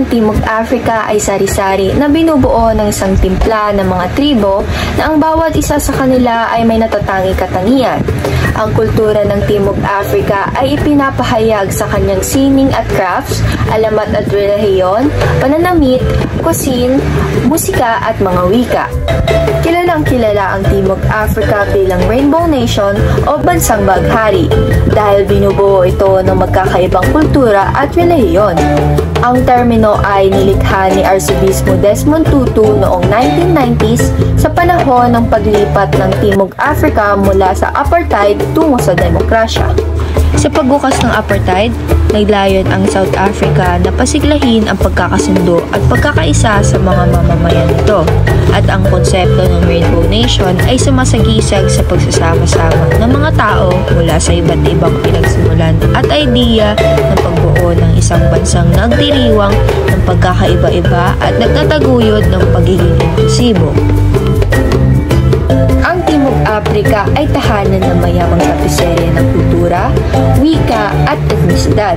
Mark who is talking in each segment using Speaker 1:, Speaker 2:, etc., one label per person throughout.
Speaker 1: Timog Africa ay sari-sari na binubuo ng isang timpla ng mga tribo na ang bawat isa sa kanila ay may natatanging katangian. Ang kultura ng Timog Africa ay ipinapahayag sa kanyang sining at crafts, alamat at relihiyon, pananamit, cuisine, musika at mga wika. Kilalang kilala ang Timog Africa bilang Rainbow Nation o Bansang Baghari dahil binubuo ito ng magkakaibang kultura at relihiyon. Ang termino ay nilikha ni Arsobispo Desmond Tutu noong 1990s sa panahon ng paglipat ng Timog Africa mula sa apartheid tungo sa demokrasya. Sa pagbukas ng apartheid, naglayon ang South Africa na pasiglahin ang pagkakasundo at pagkakaisa sa mga mamamayan nito. At ang konsepto ng Rainbow Nation ay sumasagisag sa pagsasama-sama ng mga tao mula sa iba't ibang pinagsimulan at idea ng pagbuo ng isang bansang nagdiriwang ng pagkakaiba-iba at nagtataguyod ng pagiging inklusibo. Ang Timog Africa ay tahanan ng mayamang tapiserya ng kultura, wika at etnisidad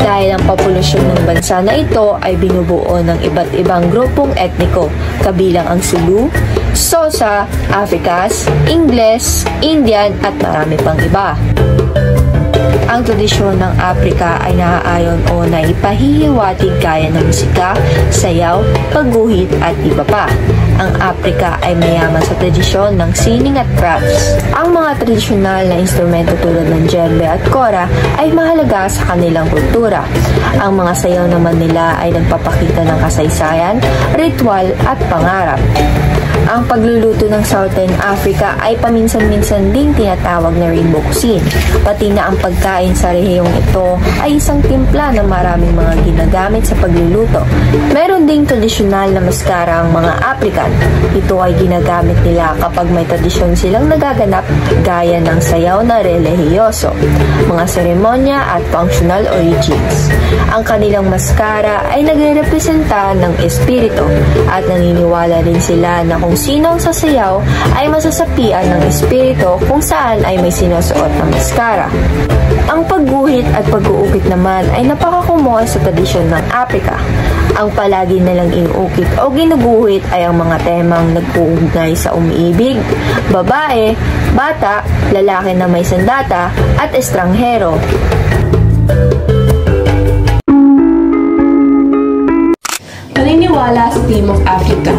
Speaker 1: dahil ang populasyon ng bansa na ito ay binubuo ng iba't ibang grupong etniko kabilang ang Sulu, Xhosa, Afrikas, Ingles, Indian at marami pang iba. Ang tradisyon ng Africa ay naaayon o naipahihiwatig gaya ng musika, sayaw, pagguhit at iba pa. Ang Africa ay mayaman sa tradisyon ng sining at crafts. Ang mga tradisyonal na instrumento tulad ng djembe at kora ay mahalaga sa kanilang kultura. Ang mga sayaw naman nila ay nagpapakita ng kasaysayan, ritual at pangarap. Ang pagluluto ng Southern Africa ay paminsan-minsan ding tinatawag na rainbow cuisine. Pati na ang pagkain sa rehiyong ito ay isang timpla ng maraming mga ginagamit sa pagluluto. Meron ding tradisyonal na maskara ang mga African. Ito ay ginagamit nila kapag may tradisyon silang nagaganap gaya ng sayaw na relihiyoso, mga seremonya at functional origins. Ang kanilang maskara ay nagre-representa ng espiritu at naniniwala rin sila na kung sino ang sasayaw ay masasapian ng espiritu kung saan ay may sinusuot ng maskara. Ang pagguhit at pag-uukit naman ay napakakumoy sa tradisyon ng Africa. Ang palagi nilang inuukit o ginuguhit ay ang mga temang nagpuugnay sa umiibig, babae, bata, lalaki na may sandata at estranghero.
Speaker 2: Paniniwala sa Timog Africa.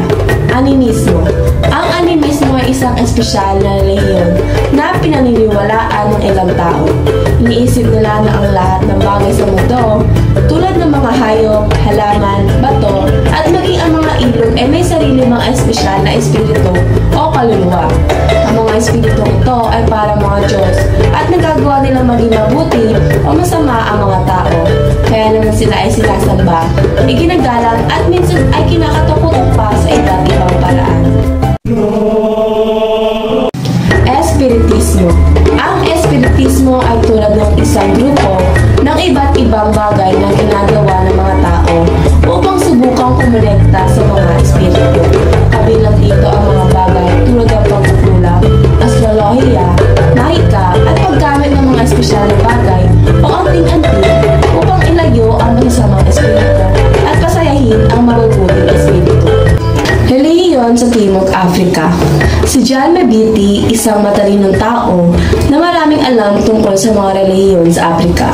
Speaker 2: Animismo. Ang animismo ay isang espesyal na relihiyon na pinaniniwalaan ng ilang tao. Iniisip nila na ang lahat ng bagay sa mundo, tulad ng mga hayop, halaman, bato, at maging ang mga ilog ay may sarili mga espesyal na espiritu o kaluluwa. Ang mga espiritu ito ay para mga Diyos at nagagawa nila maging mabuti o masama ang mga tao. Kaya naman sila ay sinasamba, iginagalang at minsan ay kinakatakutan pa sa iba't ibang paraan. Espiritismo. Ang espiritismo ay tulad ng isang grupo ng iba't ibang bagay na ginagawa ng mga tao upang subukang kumolekta sa mga espiritu. Kabilang dito ang mga bagay tulad ng pagkukulang, astrolohiya, mahika at paggamit ng mga espesyal na bagay o anting-anting upang ilayo ang masasamang espiritu at pasayahin ang mabubuting espiritu. Relihiyon sa Timog Africa. Si John Mbiti, isang matalinong tao na maraming alam tungkol sa mga relihiyon sa Africa,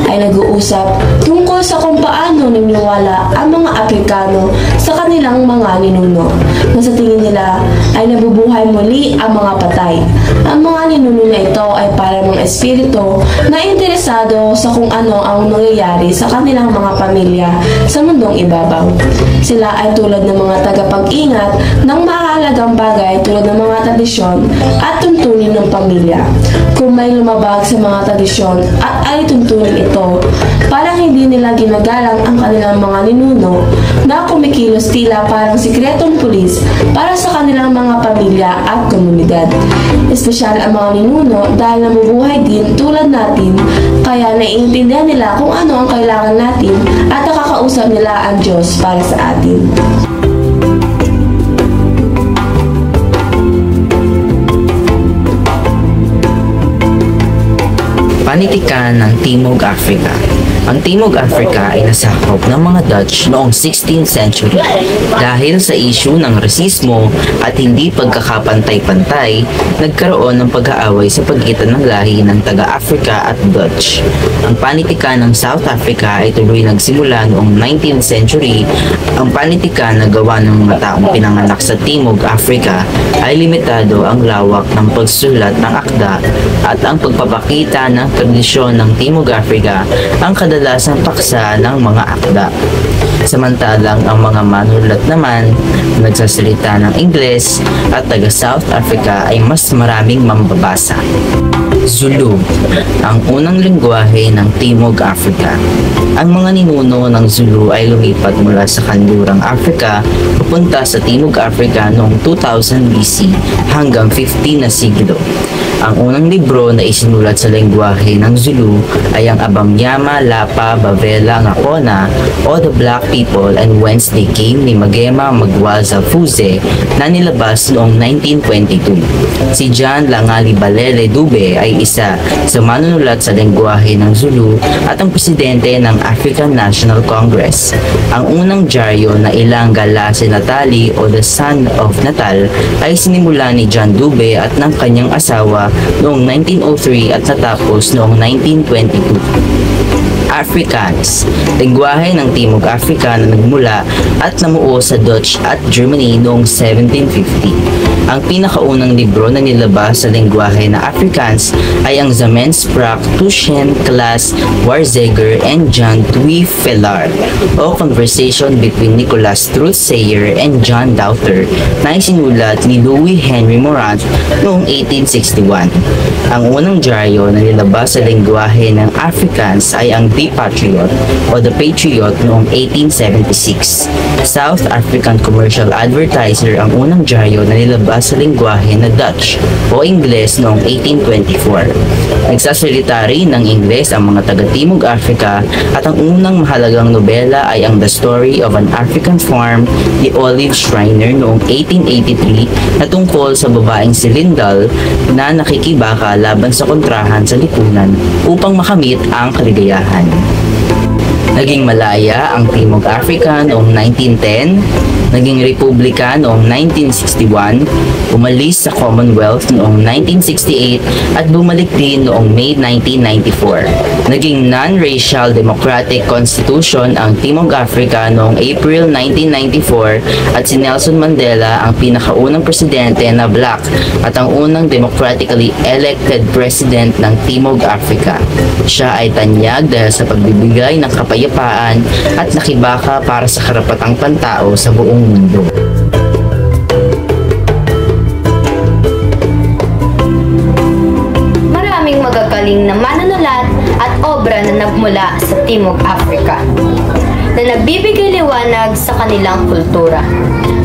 Speaker 2: ay nag-uusap tungkol sa kung paano niniwala ang mga Afrikano sa kanilang mga ninuno, na sa tingin nila ay nabubuhay muli ang mga patay. Ang mga ninuno na ito ay para mga espiritu na interesado sa kung ano ang nangyayari sa kanilang mga pamilya sa mundong ibabaw. Sila ay tulad ng mga tagapag-ingat ng mahalagang bagay tulad ng mga tradisyon at tuntunin ng pamilya. Kung may lumabag sa mga tradisyon at ay tuntunin ito, parang hindi nila ginagalang ang kanilang mga ninuno na kumikilos tila parang sikretong pulis para sa kanilang mga pamilya at komunidad. Espesyal ang mga ninuno dahil nabubuhay din tulad natin, kaya naiintindihan nila kung ano ang kailangan natin at nakakausap nila ang Diyos para sa atin.
Speaker 3: Panitikan ng Timog Africa. Ang Timog Africa ay nasakop ng mga Dutch noong 16th century. Dahil sa issue ng rasismo at hindi pagkakapantay-pantay, nagkaroon ng pag-aaway sa pagitan ng lahi ng taga-Africa at Dutch. Ang panitikan ng South Africa ay tuloy nagsimula noong 19th century. Ang panitikan na gawa ng mga taong pinanganak sa Timog Africa ay limitado ang lawak ng pagsulat ng akda at ang pagpapakita ng tradisyon ng Timog Africa ang kadalasang paksa ng mga akda. Samantalang ang mga manunulat naman nagsasalita ng Ingles at taga South Africa ay mas maraming mambabasa. Zulu, ang unang lengguwahe ng Timog Africa. Ang mga ninuno ng Zulu ay lumipat mula sa kanlurang Africa papunta sa Timog Africa noong 2000 BC hanggang 15 na siglo. Ang unang libro na isinulat sa lengguwahe ng Zulu ay ang Abamnyama Lapa Bavela Ngakona o The Black People and Whence They Came ni Magema Magwaza Fuze na nilabas noong 1922. Si John Langali Balele Dube ay isa sa manunulat sa lengguwahe ng Zulu at ang presidente ng African National Congress. Ang unang dyaryo na Ilang Galase Natali o The Son of Natal ay sinimula ni John Dube at ng kanyang asawa noong 1903 at natapos noong 1922. Afrikaans, lengguwahe ng Timog Africa na nagmula at namuo sa Dutch at Germany noong 1750. Ang pinakaunang libro na nilabas sa lengguwahe na Afrikaans ay ang Zamenspraak tussen Klaas Waarzegger and John Twee Vellaar o Conversation between Nicholas Truthsayer and John Doubter na isinulat ni Louis Henry Morant noong 1861. Ang unang dyaryo na nilabas sa lengguwahe ng Afrikaans ay ang The Patriot o The Patriot noong 1876. South African Commercial Advertiser ang unang dyaryo na nilabas sa lengguwahe na Dutch o Ingles noong 1824. Nagsasalita rin ng Ingles ang mga taga-Timog Africa at ang unang mahalagang nobela ay ang The Story of an African Farm ni Olive Schreiner noong 1883 na tungkol sa babaeng si Lindal na nakikibaka laban sa kontrahan sa lipunan upang makamit ang kaligayahan. Naging malaya ang Timog Africa noong 1910, naging republika noong 1961, umalis sa Commonwealth noong 1968 at bumalik din noong May 1994. Naging non-racial democratic constitution ang Timog Africa noong April 1994 at si Nelson Mandela ang pinakaunang presidente na black at ang unang democratically elected president ng Timog Africa. Siya ay tanyag dahil sa pagbibigay ng kapayapaan at nakibaka para sa karapatang pantao sa buong mundo.
Speaker 1: Maraming magagaling na manunulat at obra na nagmula sa Timog Africa na nagbibigay liwanag sa kanilang kultura,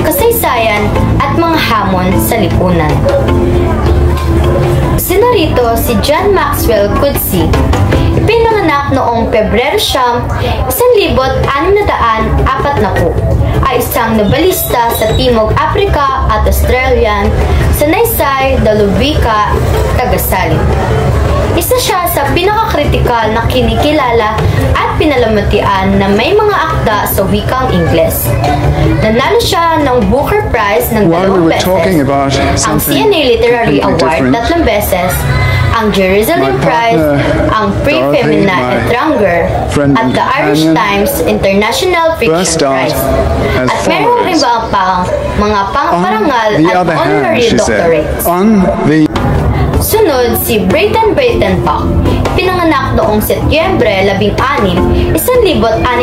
Speaker 1: kasaysayan at mga hamon sa lipunan. Sinarito si John Maxwell Coetzee, ipinanganak noong Pebrero 1640, ay isang novelista sa Timog Africa at Australian sa Naysay, Daluvika, Tagasali. Isa siya sa pinakakritikal na kinikilala at pinalamatian na may mga akda sa wikang Ingles. Nanalo siya ng Booker Prize ng 2 beses, ang CNA Literary Award 3 beses, ang Jerusalem Prize, ang Prix Femina Étranger, at the Irish Times International Fiction Prize. At meron rin ba pang mga parangal at honorary doctorates. Sunod, si Brayton Bach, pinanganak noong Setyembre 16, 1630,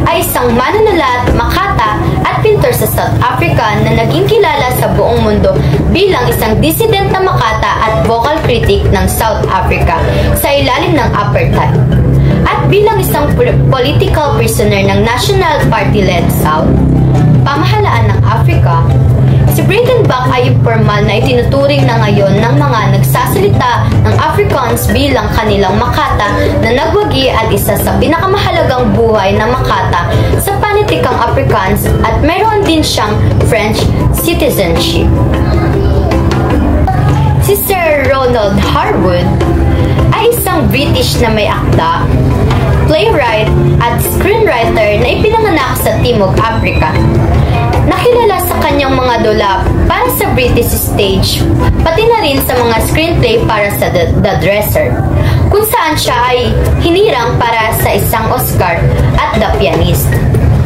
Speaker 1: ay isang manunulat, makata at pintor sa South Africa na naging kilala sa buong mundo bilang isang dissident na makata at vocal critic ng South Africa sa ilalim ng apartheid. At bilang isang political prisoner ng National Party-led South, pamahalaan ng Africa, si Brayton Bach ay formal na itinuturing na ngayon ng mga nagsasalita ng Afrikaans bilang kanilang makata na nagwagi at isa sa pinakamahalagang buhay na makata sa panitikang Afrikaans at mayroon din siyang French citizenship. Si Sir Ronald Harwood ay isang
Speaker 4: isang British na may akda, playwright at screenwriter na ipinanganak sa Timog Africa. Nakilala sa kanyang mga dula para sa British stage, pati na rin sa mga screenplay para sa The Dresser, kung saan siya ay hinirang para sa isang Oscar, at The Pianist,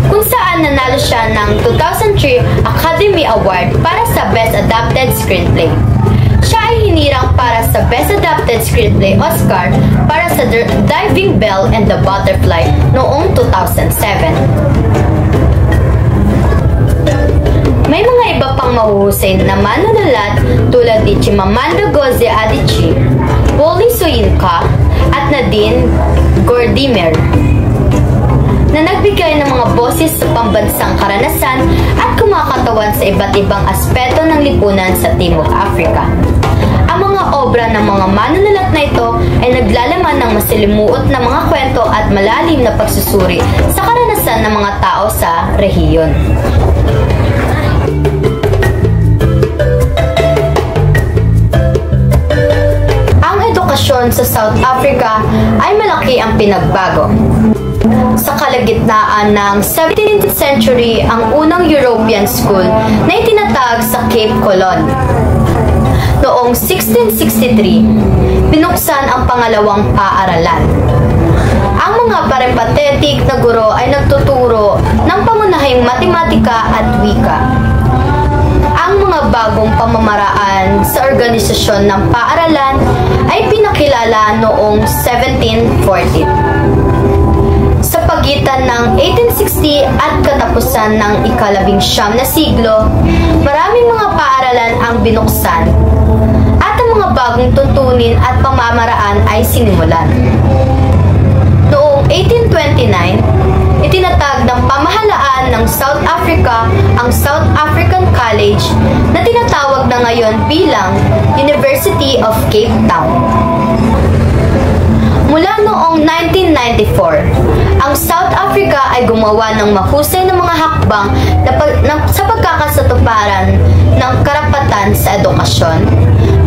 Speaker 4: kung saan nanalo siya ng 2003 Academy Award para sa Best Adapted Screenplay. Siya ay hinirang para sa Best Adapted Screenplay Oscar para sa The Diving Bell and the Butterfly noong 2007. May mga iba pang mahuhusay na manunulat tulad ni Chimamanda Ngozi Adichie, Wole Soyinka, at Nadine Gordimer, na nagbigay ng mga boses sa pambansang karanasan at kumakatawan sa iba't ibang aspeto ng lipunan sa Timog Africa. Ang mga obra ng mga manunulat na ito ay naglalaman ng masilimuot na mga kwento at malalim na pagsusuri sa karanasan ng mga tao sa rehiyon. Ang edukasyon sa South Africa ay malaki ang pinagbago. Sa kalagitnaan ng 17th century ang unang European school na itinatag sa Cape Colony. Noong 1663, binuksan ang pangalawang paaralan. Ang mga peripatetic na guro ay nagtuturo ng pangunahing matematika at wika. Ang mga bagong pamamaraan sa organisasyon ng paaralan ay pinakilala noong 1740. Sa pagitan ng 1860 at katapusan ng ika-19 na siglo, maraming mga paaralan ang binuksan at ang mga bagong tuntunin at pamamaraan ay sinimulan. Noong 1829, itinatag ng pamahalaan ng South Africa ang South African College na tinatawag na ngayon bilang University of Cape Town. Mula noong 1994, ang South Africa ay gumawa ng mahusay na mga hakbang sa pagkakasatuparan ng karapatan sa edukasyon,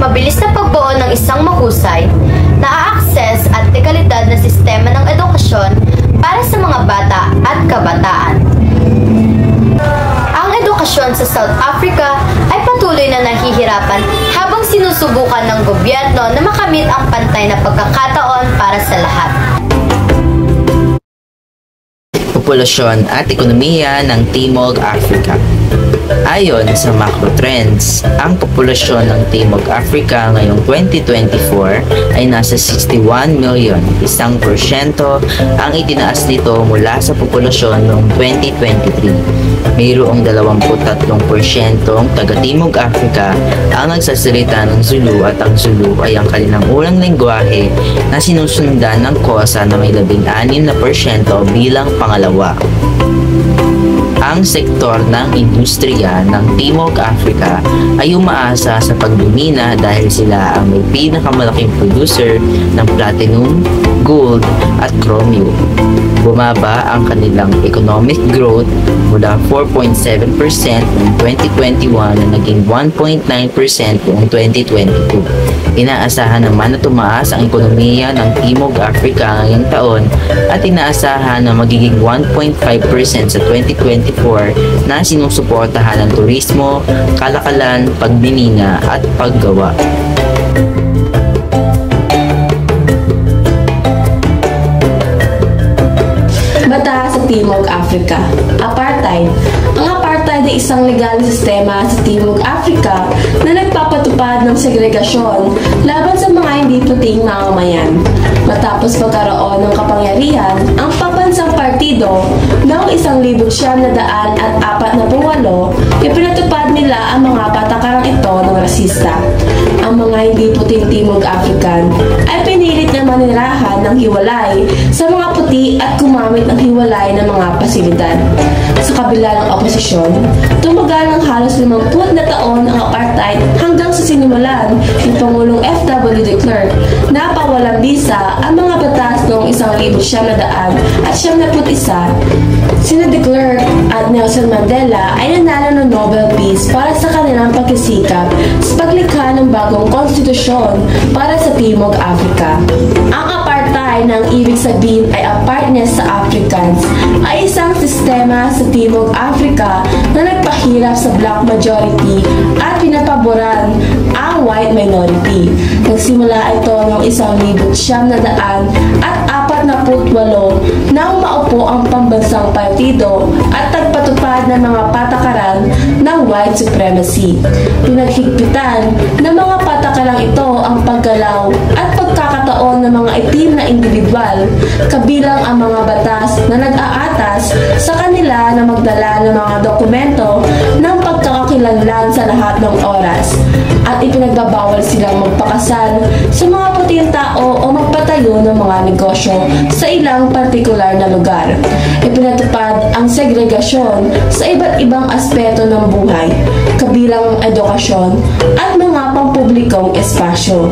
Speaker 4: mabilis na pagbuo ng isang mahusay, na-access at dekalidad na sistema ng edukasyon para sa mga bata at kabataan. Ang edukasyon sa South Africa ay patuloy na nahihirapan habang sinusubukan ng gobyerno na makamit ang pantay na pagkakataon para sa lahat.
Speaker 3: Populasyon at ekonomiya ng Timog Africa. Ayon sa macro trends, ang populasyon ng Timog Africa ngayong 2024 ay nasa 61 million, 1% ang itinaas nito mula sa populasyon noong 2023. Mayroong 23% taga-Timog Africa ang nagsasalita ng Zulu at ang Zulu ay ang kanilang unang lengguwahe na sinusundan ng Xhosa na may 16% bilang pangalawa. Ang sektor ng industriya ng Timog Africa ay umaasa sa pagdumina dahil sila ang may pinakamalaking producer ng platinum, gold at chromium. Bumaba ang kanilang economic growth mula 4.7% noong 2021 na naging 1.9% noong 2022. Inaasahan naman na tumaas ang ekonomiya ng Timog Africa ngayong taon at inaasahan na magiging 1.5% sa 2024 na sinusuportahan ng turismo, kalakalan, pagmimina at paggawa.
Speaker 2: Bata sa Timog Africa. Apartheid. Ang apartheid ay isang legal na sistema sa Timog Africa na nagpapatupad ng segregasyon laban sa mga hindi puting mamamayan. Matapos pagkaroon ng kapangyarihan, ang pambansang partido noong 1948 ipinatupad nila ang mga patakarang ito ng rasista. Ang mga hindi puting Timog African ay pinilit na manirahan ng hiwalay sa mga puti at gumamit ng hiwalay ng mga pasilidad. Sa kabila ng oposisyon, tumagal ng halos 50 na taon ang apartheid hanggang sa sinimulan ni Pangulong F.W. de Klerk na pawalang bisa ang mga batas noong 1971. Sina de Klerk at Nelson Mandela ay nanalo ng Nobel Peace para sa kanilang pagkisikap sa paglikha ng bagong konstitusyon para sa Timog Africa. Ang apartheid ng ibig sabihin ay apartness sa Africans ay isang sistema sa Timog Africa na nagpahirap sa black majority at pinapaboran ang white minority. Nagsimula ito noong 1948 nang maupo ang pambansang partido at nagpatupad ng mga patakaran ng white supremacy. Pinaghigpitan ng mga patakaran ito ang paggalaw at pagkakataon ng mga itim na individual, kabilang ang mga batas na nag-aatas sa kanila na magdala ng mga dokumento ng pagkakakilanlan sa lahat ng oras, at ipinagbabawal silang magpakasal sa mga puting tao o magpatayo ng mga negosyo sa ilang partikular na lugar. Ipinatupad ang segregasyon sa iba't ibang aspeto ng buhay, kabilang ang edukasyon at mga pampublikong espasyo.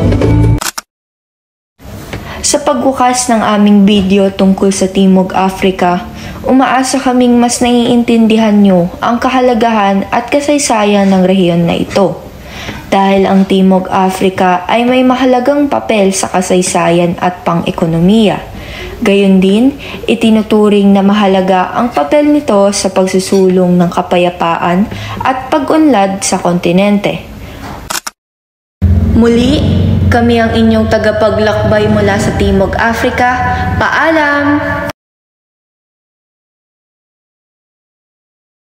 Speaker 1: Sa pagbukas ng aming video tungkol sa Timog Africa, umaasa kaming mas naiintindihan nyo ang kahalagahan at kasaysayan ng rehiyon na ito. Dahil ang Timog Africa ay may mahalagang papel sa kasaysayan at pang-ekonomiya. Gayon din, itinuturing na mahalaga ang papel nito sa pagsusulong ng kapayapaan at pag-unlad sa kontinente. Muli, kami ang inyong tagapaglakbay mula sa Timog Africa. Paalam!